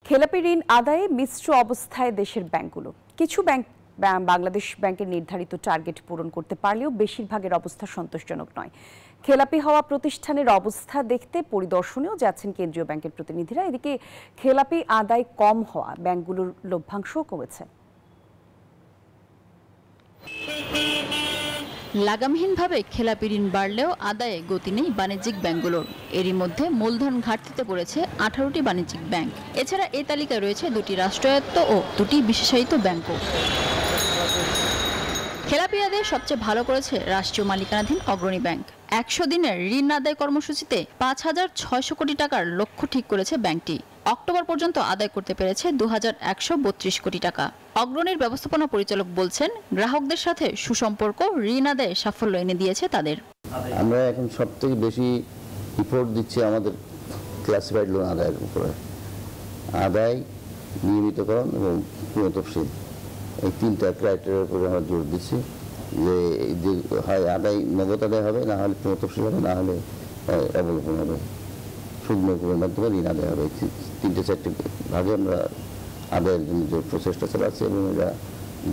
খেলাপি ঋণ আদায়ে মিশ্র অবস্থায় দেশের ব্যাংকগুলো। কিছু ব্যাংক বাংলাদেশ ব্যাংকের নির্ধারিত টার্গেট পূরণ করতে পারলেও বেশিরভাগের অবস্থা সন্তোষজনক নয়। খেলাপি হওয়া প্রতিষ্ঠানের অবস্থা দেখতে পরিদর্শনেও যাচ্ছেন কেন্দ্রীয় ব্যাংকের প্রতিনিধিরা। এদিকে খেলাপি আদায় কম হওয়া ব্যাংকগুলোর লভ্যাংশও কমেছে। লাগামহীনভাবে খেলাপি ঋণ বাড়লেও আদায়ে গতি নেই বাণিজ্যিক ব্যাংকগুলোর। এরই মধ্যে মূলধন ঘাটতিতে পড়েছে 18টি বাণিজ্যিক ব্যাংক। এছাড়া এই তালিকায় রয়েছে 2টি রাষ্ট্রায়ত্ত ও 2টি বিশেষায়িত ব্যাংকও। খেলাপি আদায়ে সবচেয়ে ভালো করেছে রাষ্ট্রীয় মালিকানাধীন অগ্রণী ব্যাংক। 100 দিনের ঋণ আদায় কর্মসূচিতে 5,600 কোটি টাকার লক্ষ্য ঠিক করেছে ব্যাংকটি। অক্টোবর পর্যন্ত আদায় করতে পেরেছে 2,132 কোটি টাকা। অগ্রণীর ব্যবস্থাপনা পরিচালক বলছেন, গ্রাহকদের সাথে সুসম্পর্ক ঋণ আদায়ে সাফল্য এনে দিয়েছে তাদের। আমরা এখন সবথেকে বেশি ইফোর্ট দিচ্ছি আমাদের ক্লাসিফাইড লোন আদায়ের উপরে। আদায়, নিয়মিতকরণ এবং পুনঃতফসিল, এই 3টা ক্রাইটেরিয়ার উপরে আমরা জোর দিচ্ছি যে হয় আদায় নগদ আদায় হবে, না হলে পুনঃতফসিল হবে, না হলে অবলোকন হবে, সুদমৌকুবের মাধ্যমে ঋণ আদায় হবে। 3-4টি ভাগে আমরা আদায়ের জন্য যে প্রচেষ্টা চালাচ্ছি এবং এটা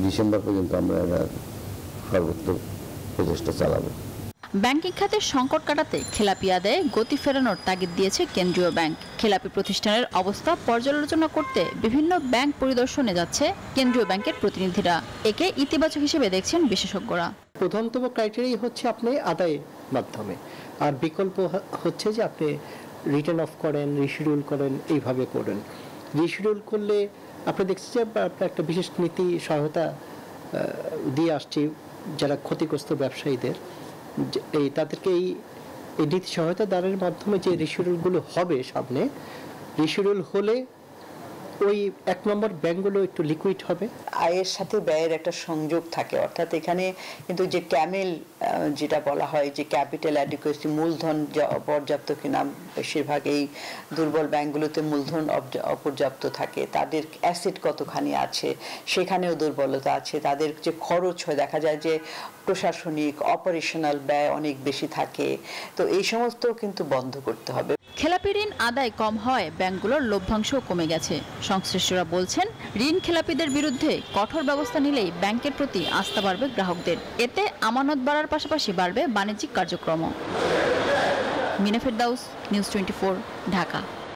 ডিসেম্বর পর্যন্ত আমরা এটা সর্বোত্তম প্রচেষ্টা চালাবো। ব্যাংকিং খাতের সংকট কাটাতে খেলাপি আদায়ে গতি ফেরানোর তাগিদ দিয়েছে কেন্দ্রীয় ব্যাংক। খেলাপি প্রতিষ্ঠানের অবস্থা পর্যালোচনা করতে বিভিন্ন ব্যাংক পরিদর্শনে যাচ্ছে কেন্দ্রীয় ব্যাংকের প্রতিনিধিরা। একে ইতিবাচক হিসেবে দেখছেন বিশেষজ্ঞরা। প্রথমতম ক্রাইটেরিয়া হচ্ছে আপনি আদায়ের মাধ্যমে, আর বিকল্প হচ্ছে যে আপনি রিটার্ন অফ করেন, রিশিডিউল করেন, এইভাবে করেন। রিশিডিউল করলে আপনি দেখছেন যে আপনার একটা বিশেষ নীতি সহায়তা দিয়ে আসছি যারা ক্ষতিগ্রস্ত ব্যবসায়ীদের, তাদেরকে এই নীতি সহায়তা দানের মাধ্যমে যে রিশিডিউলগুলো হবে সামনে, রিশিডিউল হলে ওই 1 নম্বর ব্যাংকগুলো একটু লিকুইড হবে। আয়ের সাথে ব্যয়ের একটা সংযোগ থাকে, অর্থাৎ এখানে কিন্তু যে ক্যামেল যেটা বলা হয় যে ক্যাপিটাল অ্যাডিকুয়েসি, মূলধন পর্যাপ্ত কিনা, বেশিরভাগ এই দুর্বল ব্যাংকগুলোতে মূলধন অপর্যাপ্ত থাকে। তাদের অ্যাসেট কতখানি আছে সেখানেও দুর্বলতা আছে। তাদের যে খরচ হয়, দেখা যায় যে প্রশাসনিক অপারেশনাল ব্যয় অনেক বেশি থাকে। তো এই সমস্ত কিন্তু বন্ধ করতে হবে। খেলাপি ঋণ আদায় কম হয় ব্যাংকগুলোর লভ্যাংশও কমে গেছে। সংশ্লিষ্টরা বলছেন, ঋণ খেলাপিদের বিরুদ্ধে কঠোর ব্যবস্থা নিলেই ব্যাংকের প্রতি আস্থা বাড়বে গ্রাহকদের। এতে আমানত বাড়ার পাশাপাশি বাড়বে বাণিজ্যিক কার্যক্রম। মিনা ফেরদাউস, নিউজ 24, ঢাকা।